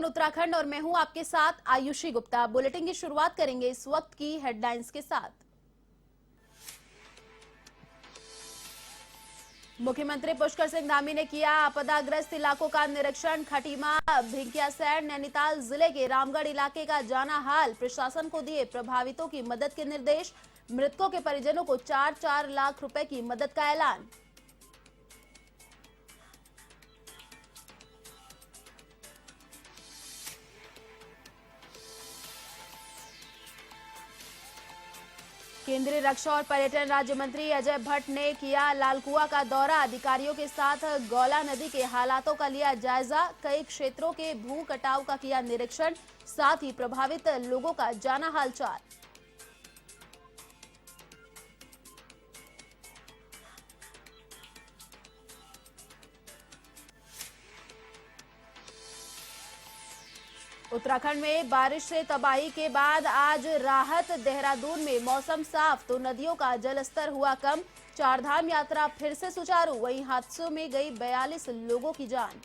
उत्तराखंड और मैं हूं आपके साथ आयुषी गुप्ता। बुलेटिन की शुरुआत करेंगे इस वक्त की हेडलाइंस के साथ। मुख्यमंत्री पुष्कर सिंह धामी ने किया आपदाग्रस्त इलाकों का निरीक्षण। खटीमा, भिकियासैंण, नैनीताल जिले के रामगढ़ इलाके का जाना हाल। प्रशासन को दिए प्रभावितों की मदद के निर्देश। मृतकों के परिजनों को 4-4 लाख रुपए की मदद का ऐलान। केंद्रीय रक्षा और पर्यटन राज्य मंत्री अजय भट्ट ने किया लालकुआ का दौरा। अधिकारियों के साथ गौला नदी के हालातों का लिया जायजा। कई क्षेत्रों के भू कटाव का किया निरीक्षण, साथ ही प्रभावित लोगों का जाना हालचाल। उत्तराखंड में बारिश से तबाही के बाद आज राहत। देहरादून में मौसम साफ तो नदियों का जलस्तर हुआ कम। चारधाम यात्रा फिर से सुचारू। वहीं हादसों में गई 42 लोगों की जान।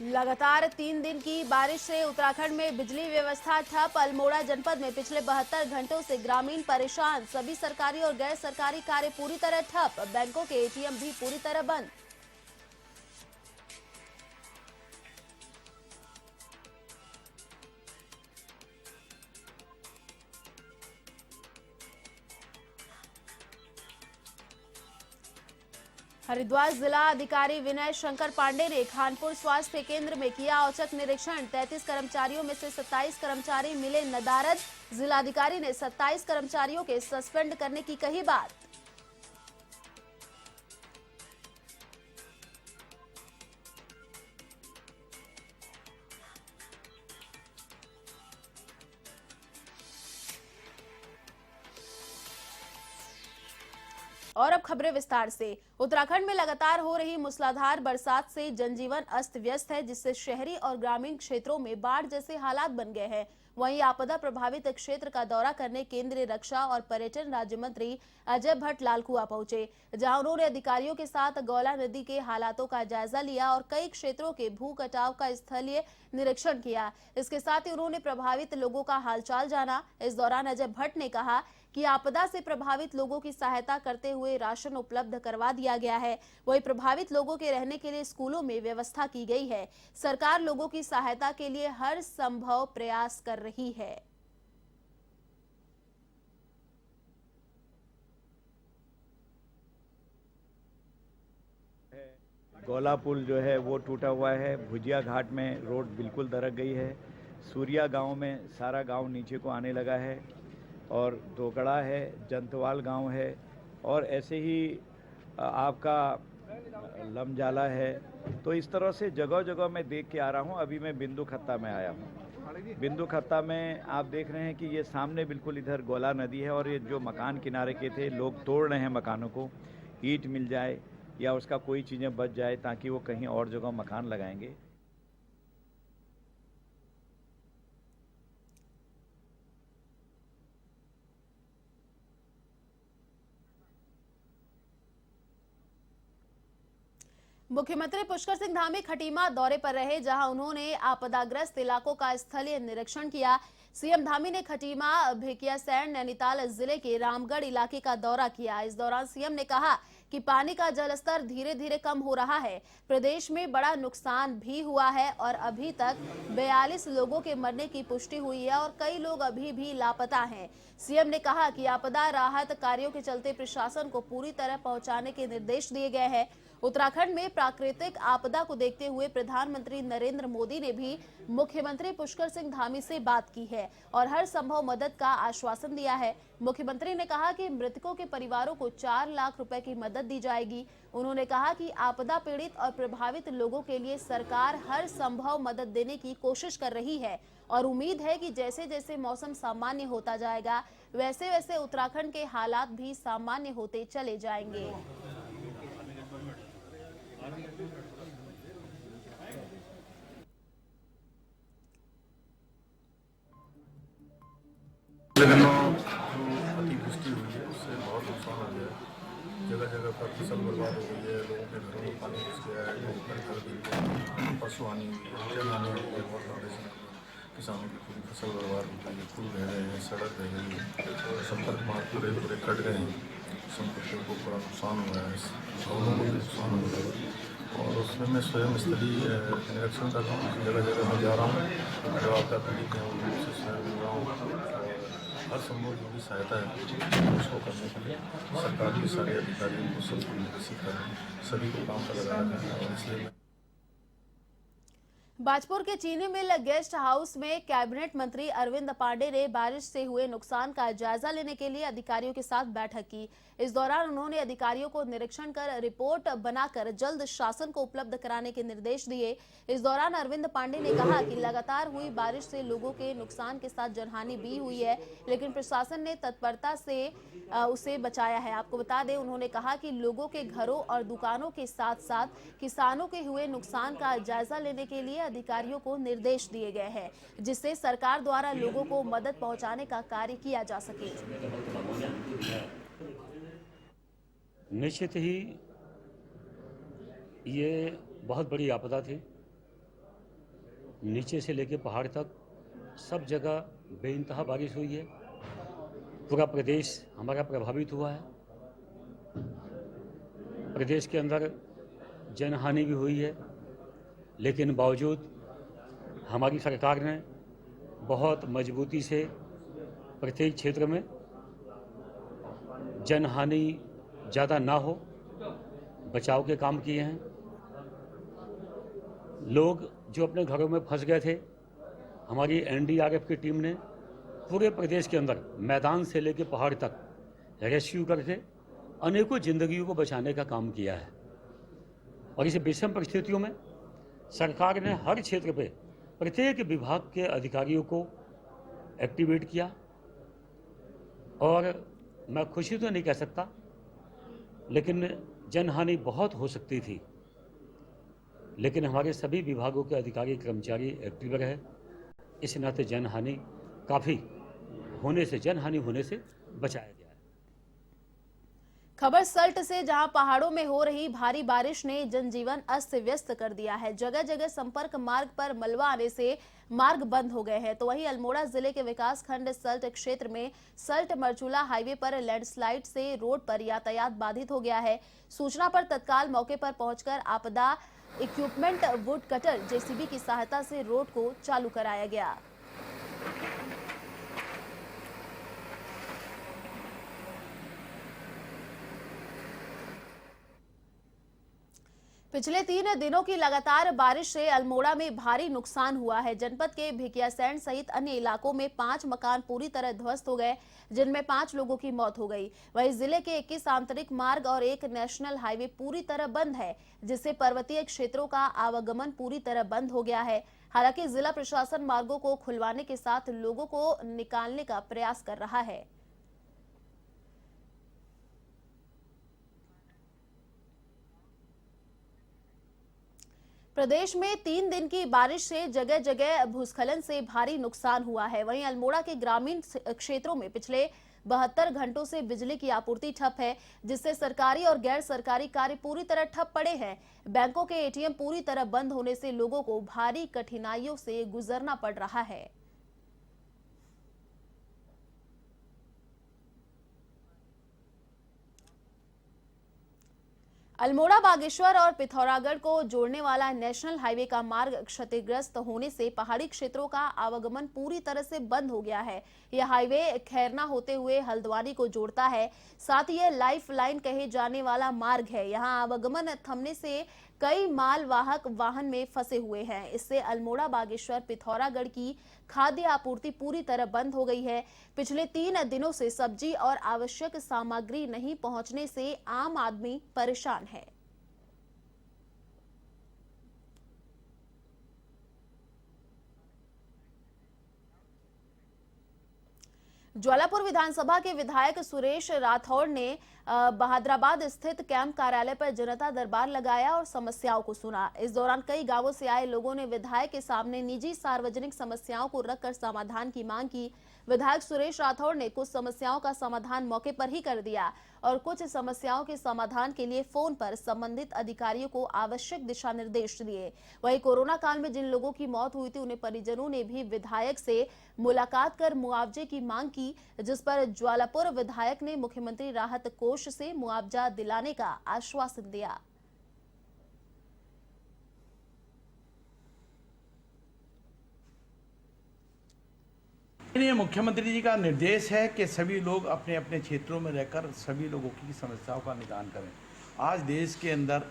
लगातार 3 दिन की बारिश से उत्तराखंड में बिजली व्यवस्था ठप। अल्मोड़ा जनपद में पिछले 72 घंटों से ग्रामीण परेशान। सभी सरकारी और गैर सरकारी कार्य पूरी तरह ठप। बैंकों के एटीएम भी पूरी तरह बंद। हरिद्वार जिला अधिकारी विनय शंकर पांडे ने खानपुर स्वास्थ्य केंद्र में किया औचक निरीक्षण। 33 कर्मचारियों में से 27 कर्मचारी मिले नदारद। जिलाधिकारी ने 27 कर्मचारियों के सस्पेंड करने की कही बात। और अब खबरें विस्तार से। उत्तराखंड में लगातार हो रही मूसलाधार बरसात से जनजीवन अस्त व्यस्त है, जिससे शहरी और ग्रामीण क्षेत्रों में बाढ़ जैसे हालात बन गए हैं। वहीं आपदा प्रभावित क्षेत्र का दौरा करने केंद्रीय रक्षा और पर्यटन राज्य मंत्री अजय भट्ट लालकुआ पहुंचे, जहां उन्होंने अधिकारियों के साथ गौला नदी के हालातों का जायजा लिया और कई क्षेत्रों के भू कटाव का स्थलीय निरीक्षण किया। इसके साथ ही उन्होंने प्रभावित लोगों का हालचाल जाना। इस दौरान अजय भट्ट ने कहा कि आपदा से प्रभावित लोगों की सहायता करते हुए राशन उपलब्ध करवा दिया गया है। वहीं प्रभावित लोगों के रहने के लिए स्कूलों में व्यवस्था की गई है। सरकार लोगों की सहायता के लिए हर संभव प्रयास कर रही है। गौला पुल जो है वो टूटा हुआ है। भुजिया घाट में रोड बिल्कुल दरक गई है। सूर्या गांव में सारा गांव नीचे को आने लगा है और दोगड़ा है, जंतवाल गांव है और ऐसे ही आपका लमजाला है। तो इस तरह से जगह जगह मैं देख के आ रहा हूं। अभी मैं बिंदु खत्ता में आया हूं। बिंदु खत्ता में आप देख रहे हैं कि ये सामने बिल्कुल इधर गौला नदी है और ये जो मकान किनारे के थे, लोग तोड़ रहे हैं मकानों को। ईंट मिल जाए या उसका कोई चीज़ें बच जाए ताकि वो कहीं और जगह मकान लगाएंगे। मुख्यमंत्री पुष्कर सिंह धामी खटीमा दौरे पर रहे, जहां उन्होंने आपदाग्रस्त इलाकों का स्थलीय निरीक्षण किया। सीएम धामी ने खटीमा, भिकियासैंण, नैनीताल जिले के रामगढ़ इलाके का दौरा किया। इस दौरान सीएम ने कहा कि पानी का जलस्तर धीरे धीरे कम हो रहा है। प्रदेश में बड़ा नुकसान भी हुआ है और अभी तक 42 लोगों के मरने की पुष्टि हुई है और कई लोग अभी भी लापता हैं। सीएम ने कहा कि आपदा राहत कार्यों के चलते प्रशासन को पूरी तरह पहुंचाने के निर्देश दिए गए हैं। उत्तराखंड में प्राकृतिक आपदा को देखते हुए प्रधानमंत्री नरेंद्र मोदी ने भी मुख्यमंत्री पुष्कर सिंह धामी से बात की है और हर संभव मदद का आश्वासन दिया है। मुख्यमंत्री ने कहा कि मृतकों के परिवारों को 4 लाख रुपए की मदद दी जाएगी। उन्होंने कहा कि आपदा पीड़ित और प्रभावित लोगों के लिए सरकार हर संभव मदद देने की कोशिश कर रही है और उम्मीद है कि जैसे जैसे मौसम सामान्य होता जाएगा, वैसे वैसे उत्तराखंड के हालात भी सामान्य होते चले जाएंगे। पिछले दिनों जो अतिवृष्टि हुई है उससे बहुत नुकसान हो गया है। जगह जगह पर फसल बर्बाद हो गई है, लोगों के घरों में पानी घुस गया है, घर गिर गए, पशु हानि हुई है, जन हानि हुई है, बहुत फाउंडेशन किसानों की पूरी फसल बर्बाद हो गई है, पुल बह गए हैं, सड़क बह गई है, संपर्क मार्ग पूरे पूरे कट गए हैं, संपत्तियों को बड़ा नुकसान हुआ है, भवनों को भी नुकसान हुआ है। और उसमें मैं स्वयं स्थलीय निरीक्षण कर रहा हूँ, जगह जगह मैं जा रहा हूँ, जो आपदा पीड़ित हैं उनसे स्वयं मिल रहा हूँ और हर संभव जो भी सहायता है उसको करने के लिए सरकार के सारे अधिकारियों को सबको निर्देशित कर रहे हैं, सभी को काम पर लगाया गया है। और इसलिए बाजपुर के चीनी मिल गेस्ट हाउस में कैबिनेट मंत्री अरविंद पांडे ने बारिश से हुए नुकसान का जायजा लेने के लिए अधिकारियों के साथ बैठक की। इस दौरान उन्होंने अधिकारियों को निरीक्षण कर रिपोर्ट बनाकर जल्द शासन को उपलब्ध कराने के निर्देश दिए। इस दौरान अरविंद पांडे ने कहा कि लगातार हुई बारिश से लोगों के नुकसान के साथ जनहानि भी हुई है, लेकिन प्रशासन ने तत्परता से उसे बचाया है। आपको बता दें, उन्होंने कहा कि लोगों के घरों और दुकानों के साथ साथ किसानों के हुए नुकसान का जायजा लेने के लिए अधिकारियों को निर्देश दिए गए हैं, जिससे सरकार द्वारा लोगों को मदद पहुंचाने का कार्य किया जा सके। निश्चित ही ये बहुत बड़ी आपदा थी। नीचे से लेकर पहाड़ तक सब जगह बेइंतहा बारिश हुई है। पूरा प्रदेश हमारा प्रभावित हुआ है। प्रदेश के अंदर जनहानि भी हुई है, लेकिन बावजूद हमारी सरकार ने बहुत मजबूती से प्रत्येक क्षेत्र में जनहानि ज़्यादा ना हो बचाव के काम किए हैं। लोग जो अपने घरों में फंस गए थे, हमारी एनडीआरएफ की टीम ने पूरे प्रदेश के अंदर मैदान से लेकर पहाड़ तक रेस्क्यू करके अनेकों जिंदगियों को बचाने का काम किया है। और इस विषम परिस्थितियों में सरकार ने हर क्षेत्र पे प्रत्येक विभाग के अधिकारियों को एक्टिवेट किया। और मैं खुशी तो नहीं कह सकता, लेकिन जनहानि बहुत हो सकती थी, लेकिन हमारे सभी विभागों के अधिकारी कर्मचारी एक्टिव रहे। इस नाते जनहानि होने से बचाया गया है। खबर सल्ट से, जहां पहाड़ों में हो रही भारी बारिश ने जनजीवन अस्त व्यस्त कर दिया है। जगह जगह संपर्क मार्ग पर मलबा आने से मार्ग बंद हो गए हैं। तो वहीं अल्मोड़ा जिले के विकास खंड सल्ट क्षेत्र में सल्ट मरचूला हाईवे पर लैंडस्लाइड से रोड पर यातायात बाधित हो गया है। सूचना पर तत्काल मौके पर पहुंचकर आपदा इक्विपमेंट वुड कटर जेसीबी की सहायता से रोड को चालू कराया गया। पिछले 3 दिनों की लगातार बारिश से अल्मोड़ा में भारी नुकसान हुआ है। जनपद के भिकियासैंण सहित अन्य इलाकों में 5 मकान पूरी तरह ध्वस्त हो गए, जिनमें 5 लोगों की मौत हो गई। वहीं जिले के 21 आंतरिक मार्ग और एक नेशनल हाईवे पूरी तरह बंद है, जिससे पर्वतीय क्षेत्रों का आवागमन पूरी तरह बंद हो गया है। हालांकि जिला प्रशासन मार्गों को खुलवाने के साथ लोगों को निकालने का प्रयास कर रहा है। प्रदेश में 3 दिन की बारिश से जगह जगह भूस्खलन से भारी नुकसान हुआ है। वहीं अल्मोड़ा के ग्रामीण क्षेत्रों में पिछले 72 घंटों से बिजली की आपूर्ति ठप है, जिससे सरकारी और गैर सरकारी कार्य पूरी तरह ठप पड़े हैं। बैंकों के एटीएम पूरी तरह बंद होने से लोगों को भारी कठिनाइयों से गुजरना पड़ रहा है। अल्मोड़ा, बागेश्वर और पिथौरागढ़ को जोड़ने वाला नेशनल हाईवे का मार्ग क्षतिग्रस्त होने से पहाड़ी क्षेत्रों का आवागमन पूरी तरह से बंद हो गया है। यह हाईवे खैरना होते हुए हल्द्वानी को जोड़ता है। साथ ही यह लाइफ लाइन कहे जाने वाला मार्ग है। यहां आवागमन थमने से कई मालवाहक वाहन में फंसे हुए हैं। इससे अल्मोड़ा, बागेश्वर, पिथौरागढ़ की खाद्य आपूर्ति पूरी तरह बंद हो गई है। पिछले 3 दिनों से सब्जी और आवश्यक सामग्री नहीं पहुंचने से आम आदमी परेशान है। ज्वालापुर विधानसभा के विधायक सुरेश राठौड़ ने बहादुराबाद स्थित कैंप कार्यालय पर जनता दरबार लगाया और समस्याओं को सुना। इस दौरान कई गांवों से आए लोगों ने विधायक के सामने निजी सार्वजनिक समस्याओं को रखकर समाधान की मांग की। विधायक सुरेश राठौड़ ने कुछ समस्याओं का समाधान मौके पर ही कर दिया और कुछ समस्याओं के समाधान के लिए फोन पर संबंधित अधिकारियों को आवश्यक दिशा निर्देश दिए। वहीं कोरोना काल में जिन लोगों की मौत हुई थी उन्हें परिजनों ने भी विधायक से मुलाकात कर मुआवजे की मांग की, जिस पर ज्वालापुर विधायक ने मुख्यमंत्री राहत कोष से मुआवजा दिलाने का आश्वासन दिया। मुख्यमंत्री जी का निर्देश है कि सभी लोग अपने अपने क्षेत्रों में रहकर सभी लोगों की समस्याओं का निदान करें। आज देश के अंदर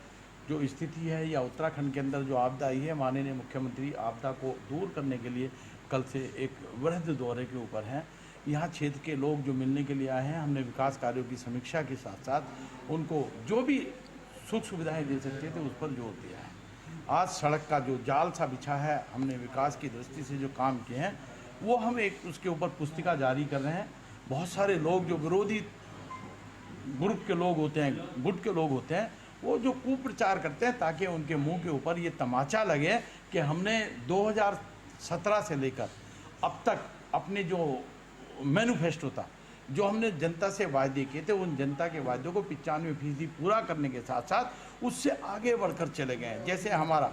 जो स्थिति है या उत्तराखंड के अंदर जो आपदा आई है, माननीय मुख्यमंत्री आपदा को दूर करने के लिए कल से एक वृहद दौरे के ऊपर हैं। यहाँ क्षेत्र के लोग जो मिलने के लिए आए हैं, हमने विकास कार्यों की समीक्षा के साथ साथ उनको जो भी सुख सुविधाएँ दे सकते थे उस पर जोर दिया है। आज सड़क का जो जाल सा बिछा है, हमने विकास की दृष्टि से जो काम किए हैं वो हम एक उसके ऊपर पुस्तिका जारी कर रहे हैं। बहुत सारे लोग जो विरोधी ग्रुप के लोग होते हैं, गुट के लोग होते हैं, वो जो कुप्रचार करते हैं ताकि उनके मुंह के ऊपर ये तमाचा लगे कि हमने 2017 से लेकर अब तक अपने जो मैनिफेस्टो था, जो हमने जनता से वायदे किए थे, उन जनता के वायदों को 95% पूरा करने के साथ साथ उससे आगे बढ़कर चले गए हैं। जैसे हमारा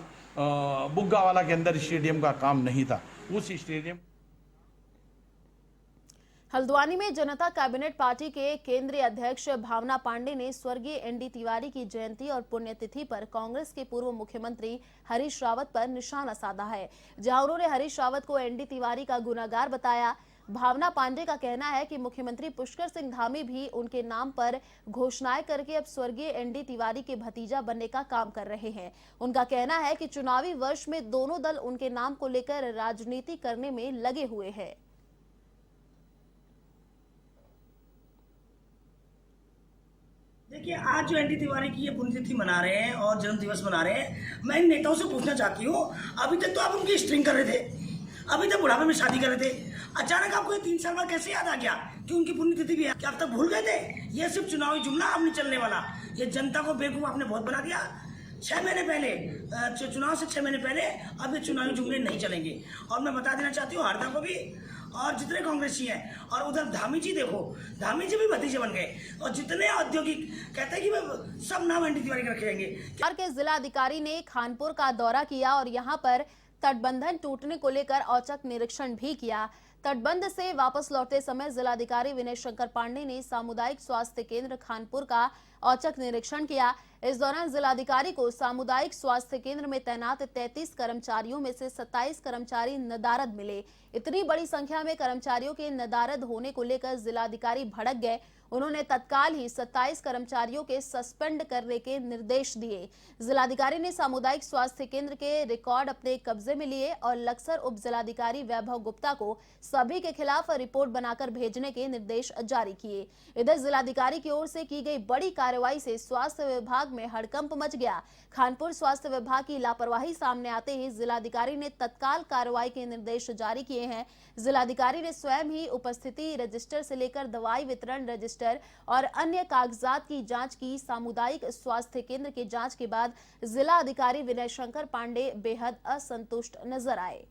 बुग्गावाला के अंदर स्टेडियम का काम नहीं था, उस स्टेडियम। हल्द्वानी में जनता कैबिनेट पार्टी के केंद्रीय अध्यक्ष भावना पांडे ने स्वर्गीय एनडी तिवारी की जयंती और पुण्यतिथि पर कांग्रेस के पूर्व मुख्यमंत्री हरीश रावत पर निशाना साधा है, जहां उन्होंने हरीश रावत को एनडी तिवारी का गुनाहगार बताया। भावना पांडे का कहना है कि मुख्यमंत्री पुष्कर सिंह धामी भी उनके नाम पर घोषणाएं करके अब स्वर्गीय एनडी तिवारी के भतीजा बनने का काम कर रहे हैं। उनका कहना है कि चुनावी वर्ष में दोनों दल उनके नाम को लेकर राजनीति करने में लगे हुए हैं। देखिए, आज जो एनडी तिवारी की ये पुण्यतिथि मना रहे हैं और जन्म दिवस मना रहे हैं, मैं इन नेताओं से पूछना चाहती हूँ, अभी तक तो आप उनकी स्ट्रिंग कर रहे थे, अभी तक बुढ़ापे में शादी कर रहे थे, अचानक आपको ये 3 साल बाद कैसे याद आ गया कि उनकी पुण्यतिथि भी है? क्या आप तक भूल गए थे? ये सिर्फ चुनावी जुमला अब नहीं चलने वाला। ये जनता को बेवकूफ आपने बहुत बना दिया। 6 महीने पहले, चुनाव से 6 महीने पहले अब ये चुनावी जुमले नहीं चलेंगे। और मैं बता देना चाहती हूँ हरदा को भी और जितने कांग्रेसी हैं, और उधर धामी जी देखो, धामी जी भी भतीजे बन गए, और जितने औद्योगिक कहते हैं कि सब नाम एनडी तिवारी के रखे जाएंगे। बिहार के जिला अधिकारी ने खानपुर का दौरा किया और यहां पर तटबंधन टूटने को लेकर औचक निरीक्षण भी किया। तटबंध से वापस लौटते समय जिलाधिकारी विनय शंकर पांडे ने सामुदायिक स्वास्थ्य केंद्र खानपुर का औचक निरीक्षण किया। इस दौरान जिलाधिकारी को सामुदायिक स्वास्थ्य केंद्र में तैनात 33 कर्मचारियों में से 27 कर्मचारी नदारद मिले। इतनी बड़ी संख्या में कर्मचारियों के नदारद होने को लेकर जिलाधिकारी भड़क गए। उन्होंने तत्काल ही 27 कर्मचारियों के सस्पेंड करने के निर्देश दिए। जिलाधिकारी ने सामुदायिक स्वास्थ्य केंद्र के रिकॉर्ड अपने कब्जे में लिए और लक्सर उप जिलाधिकारी वैभव गुप्ता को सभी के खिलाफ रिपोर्ट बनाकर भेजने के निर्देश जारी किए। इधर जिलाधिकारी की ओर से की गई बड़ी कार्रवाई से स्वास्थ्य विभाग में हड़कंप मच गया। खानपुर स्वास्थ्य विभाग की लापरवाही सामने आते ही जिलाधिकारी ने तत्काल कार्रवाई के निर्देश जारी किए हैं। जिलाधिकारी ने स्वयं ही उपस्थिति रजिस्टर से लेकर दवाई वितरण रजिस्टर और अन्य कागजात की जांच की। सामुदायिक स्वास्थ्य केंद्र की जांच के बाद जिला अधिकारी विनय शंकर पांडे बेहद असंतुष्ट नजर आए।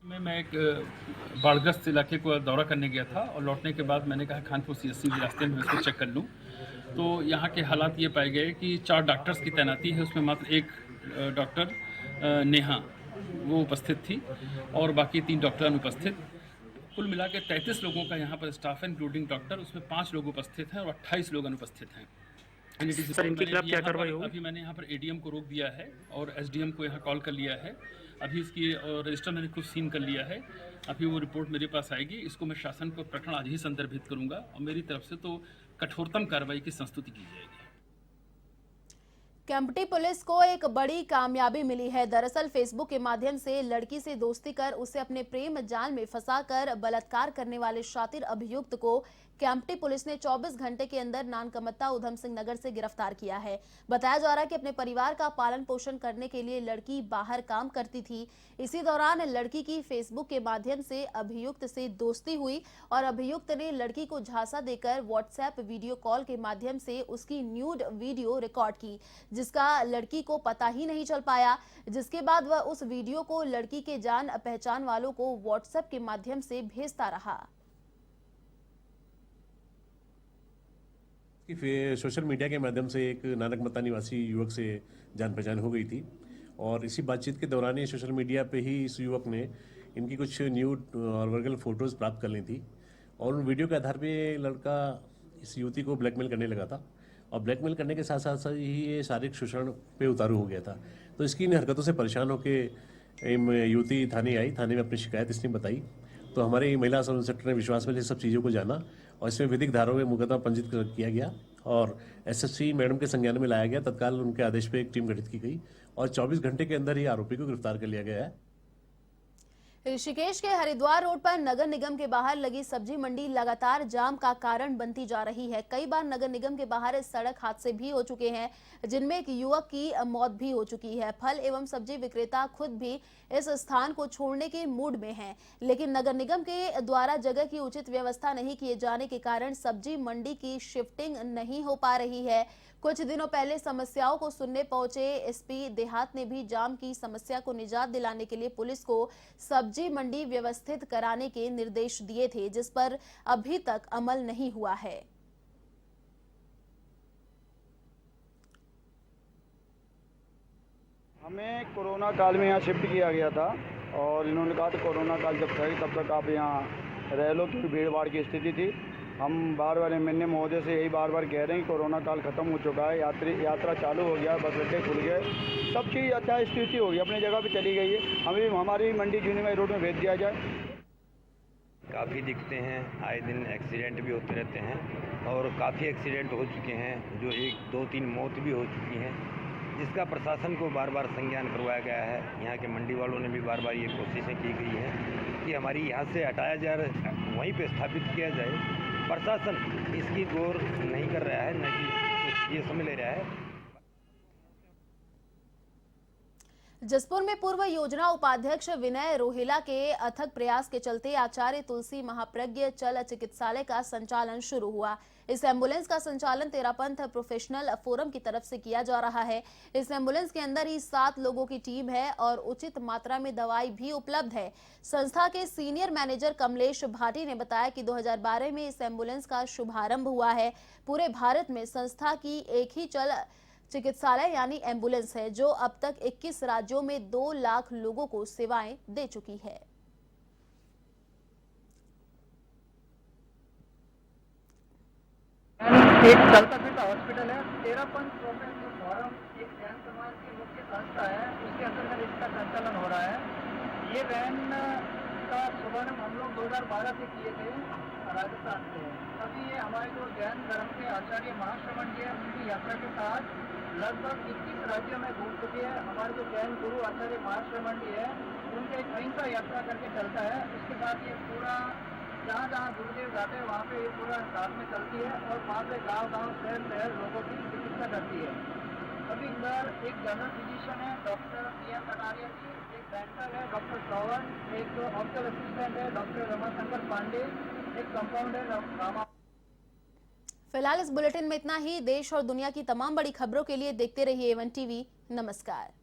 मैं एक बाढ़ग्रस्त इलाके को दौरा करने गया था और लौटने के बाद मैंने कहा खानपुर सीएससी के रास्ते में इसको चेक कर लूँ। तो यहाँ के हालात ये पाए गए कि 4 डॉक्टर्स की तैनाती है, उसमें मात्र 1 डॉक्टर नेहा वो उपस्थित थी और बाकी 3 डॉक्टर अनुपस्थित। कुल मिला के 33 लोगों का यहाँ पर स्टाफ है इंक्लूडिंग डॉक्टर, उसमें 5 लोग उपस्थित हैं और 28 लोग अनुपस्थित हैं। सर, इनके खिलाफ क्या कार्रवाई होगी? अभी मैंने यहाँ पर एडीएम को रोक दिया है और एसडीएम को यहाँ कॉल कर लिया है। अभी इसकी रजिस्टर मैंने खुद सीन कर लिया है। अभी वो रिपोर्ट मेरे पास आएगी, इसको मैं शासन को प्रकरण आज ही संदर्भित करूंगा और मेरी तरफ से तो कठोरतम कार्रवाई की संस्तुति की जाएगी। केम्प्टी पुलिस को एक बड़ी कामयाबी मिली है। दरअसल फेसबुक के माध्यम से लड़की से दोस्ती कर उसे अपने प्रेम जाल में फंसाकर बलात्कार करने वाले शातिर अभियुक्त को कैंपटी पुलिस ने 24 घंटे के अंदर नानकमत्ता उधम सिंह नगर से गिरफ्तार किया है। बताया जा रहा है कि अपने परिवार का पालन पोषण करने के लिए लड़की बाहर काम करती थी। इसी दौरान लड़की की फेसबुक के माध्यम से अभियुक्त से दोस्ती हुई और अभियुक्त ने लड़की को झांसा देकर व्हाट्सएप वीडियो कॉल के माध्यम से उसकी न्यूड वीडियो रिकॉर्ड की, जिसका लड़की को पता ही नहीं चल पाया। जिसके बाद वह उस वीडियो को लड़की के जान पहचान वालों को व्हाट्सएप के माध्यम से भेजता रहा। सोशल मीडिया के माध्यम से एक नानकमत्ता निवासी युवक से जान पहचान हो गई थी और इसी बातचीत के दौरान ही सोशल मीडिया पे ही इस युवक ने इनकी कुछ न्यूड और वर्गल फोटोज़ प्राप्त कर ली थी और उन वीडियो के आधार पे लड़का इस युवती को ब्लैकमेल करने लगा था और ब्लैकमेल करने के साथ साथ ही ये शारीरिक शोषण पे उतारू हो गया था। तो इसकी इन हरकतों से परेशान होकर युवती थाने आई। थाने में अपनी शिकायत इसने बताई तो हमारे महिला सब इंस्पेक्टर ने विश्वास में सब चीज़ों को जाना और इसमें विधिक धाराओं में मुकदमा पंजीकृत किया गया और एसएसपी मैडम के संज्ञान में लाया गया। तत्काल उनके आदेश पे एक टीम गठित की गई और 24 घंटे के अंदर ही आरोपी को गिरफ्तार कर लिया गया है। ऋषिकेश के हरिद्वार रोड पर नगर निगम के बाहर लगी सब्जी मंडी लगातार जाम का कारण बनती जा रही है। कई बार नगर निगम के बाहर सड़क हादसे भी हो चुके हैं, जिनमें एक युवक की मौत भी हो चुकी है। फल एवं सब्जी विक्रेता खुद भी इस स्थान को छोड़ने के मूड में हैं, लेकिन नगर निगम के द्वारा जगह की उचित व्यवस्था नहीं किए जाने के कारण सब्जी मंडी की शिफ्टिंग नहीं हो पा रही है। कुछ दिनों पहले समस्याओं को सुनने पहुंचे एसपी देहात ने भी जाम की समस्या को निजात दिलाने के लिए पुलिस को सब्जी मंडी व्यवस्थित कराने के निर्देश दिए थे, जिस पर अभी तक अमल नहीं हुआ है। हमें कोरोना काल में यहाँ शिफ्ट किया गया था और इन्होंने कहा था कोरोना काल जब था तब तक आप यहाँ रह लो, क्योंकि भीड़ भाड़ की स्थिति थी। हम बार बार एमएनए महोदय से यही बार बार कह रहे हैं कि कोरोना काल खत्म हो चुका है, यात्रा चालू हो गया, बस अड्डे खुल गए, सब चीज़ अच्छा स्थिति हो गई, अपनी जगह पे चली गई है। हमें हमारी मंडी जूनीबाई रोड में भेज दिया जाए। काफ़ी दिखते हैं, आए दिन एक्सीडेंट भी होते रहते हैं और काफ़ी एक्सीडेंट हो चुके हैं, जो 1, 2, 3 मौत भी हो चुकी हैं, जिसका प्रशासन को बार बार संज्ञान करवाया गया है। यहाँ के मंडी वालों ने भी बार बार ये कोशिशें की गई हैं कि हमारी यहाँ से हटाया जाए, वहीं पे स्थापित किया जाए। प्रशासन इसकी गौर नहीं कर रहा है, न कि ये समझ ले रहा है। जसपुर में पूर्व योजना उपाध्यक्ष विनय रोहिला के अथक प्रयास के चलते आचार्य तुलसी महाप्रज्ञ चल चिकित्सालय का संचालन शुरू हुआ। इस एम्बुलेंस का संचालन तेरापंथ प्रोफेशनल फोरम की तरफ से किया जा रहा है। इस एम्बुलेंस के अंदर ही 7 लोगों की टीम है और उचित मात्रा में दवाई भी उपलब्ध है। संस्था के सीनियर मैनेजर कमलेश भाटी ने बताया कि 2012 में इस एम्बुलेंस का शुभारंभ हुआ है। पूरे भारत में संस्था की एक ही चल चिकित्सालय यानी एम्बुलेंस है, जो अब तक 21 राज्यों में 2 लाख लोगों को सेवाएं दे चुकी है। एक चलता फिरता हॉस्पिटल है। तेरापंथ प्रोफेशनल फोरम एक जैन समाज की मुख्य संस्था है, उसके अंतर्गत इसका संचालन हो रहा है। ये वैन का शुभारंभ हम लोग 2012 से किए थे राजस्थान से। अभी ये हमारे जो जैन धर्म के आचार्य महाश्रवण जी है, उनकी यात्रा के साथ लगभग 21 राज्यों में घूम चुके हैं। हमारे जो जैन गुरु आचार्य महाश्रवण जी है, उनके अहिंसा यात्रा करके चलता है। उसके बाद ये पूरा जहाँ जहाँ गुरुदेव जाते हैं वहाँ पे ये पूरा साथ में चलती है और वहाँ पे गांव-गांव, शहर लोगों की चिकित्सा करती है। अभी इधर एक जनरल फिजिशियन है डॉक्टर PM कटारिया जी, एक डेंटल है डॉक्टर श्रवण, एक ऑप्टल असिस्टेंट है डॉक्टर रमाशंकर पांडे, एक कंपाउंडर रामा। फिलहाल इस बुलेटिन में इतना ही। देश और दुनिया की तमाम बड़ी खबरों के लिए देखते रहिए A1 TV। नमस्कार।